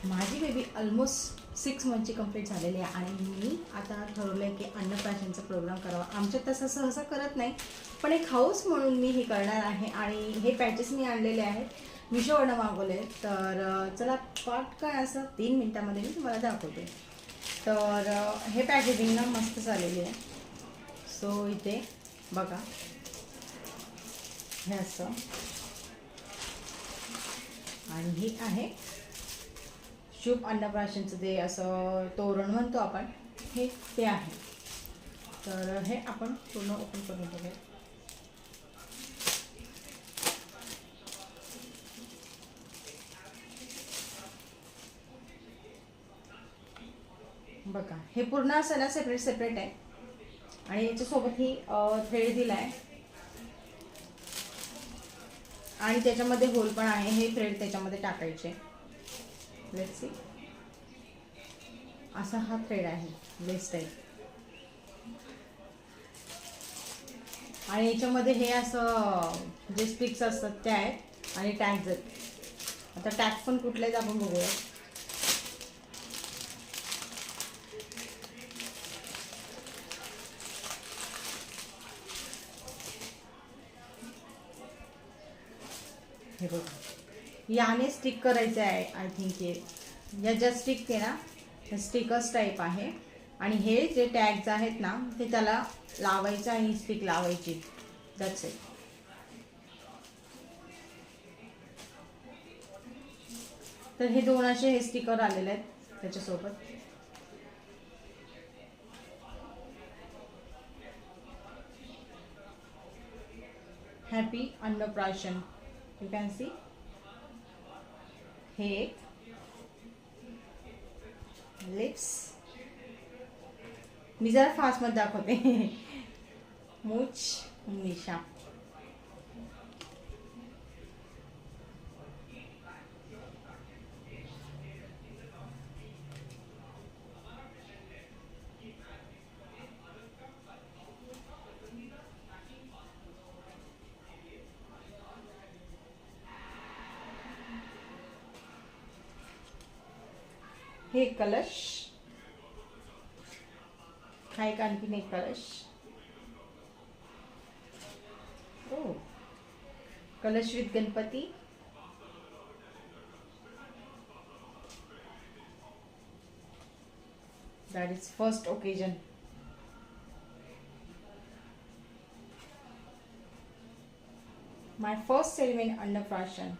माझी baby almost 6 मंथची complete झालेली आहे आणि मी आता ठरवलं आहे की अन्नप्राशनचा प्रोग्राम करावा. आमच्यात तसं सहसा करत नाही, पण एक हाऊस म्हणून मी हे करणार आहे. आणि हे पॅचेस मी आणलेले आहेत, मिशोवरनं मागवले. तर चला पटकन असं 3 मिनटामध्ये मी तुम्हाला दाखवते. तर हे पॅकेजिंग ना मस्त झालेली आहे. सो इथे बघा, हे असं, आणि ही आहे शुभ अन्नप्राशनचं ते असं तोरण म्हणतो आपण, हे ते आहे. तर हे आपण पूर्ण ओपन करून बघूया. बघा, हे पूर्ण असं ना सेपरेट सेपरेट आहे आणि याच्यासोबत ही थ्रेड दिला आहे आणि त्याच्यामध्ये होल पण आहे. हे थ्रेड त्याच्यामध्ये टाकायचे. लेट्स सी, असा हा थ्रेड आहे बेस्ट आहे. आणि याच्यामध्ये हे असं जे स्टिक्स असतात त्या आहेत आणि टॅग्स आहेत. आता टॅग पण कुठले आहेत आपण बघूया. हे बघा, याने स्टिक करायचं आहे आय थिंक. हे या ज्या स्टिक आहे ना, हे स्टिकर्स टाईप आहे. आणि हे जे टॅग्स आहेत ना, ते त्याला लावायचं आणि स्टिक लावायची. That's it. तर हे दोन असे हे स्टिकर आलेले आहेत त्याच्यासोबत. Happy Annaprashan, you can see. हे एक लिप्स, मी जरा फास्टमध्ये दाखवते. मूच निशा, हे कलश, हा एक आणखीन एक कलश. Oh, kalash with Ganpati. That is first occasion. My first ceremony अन्नप्राशन.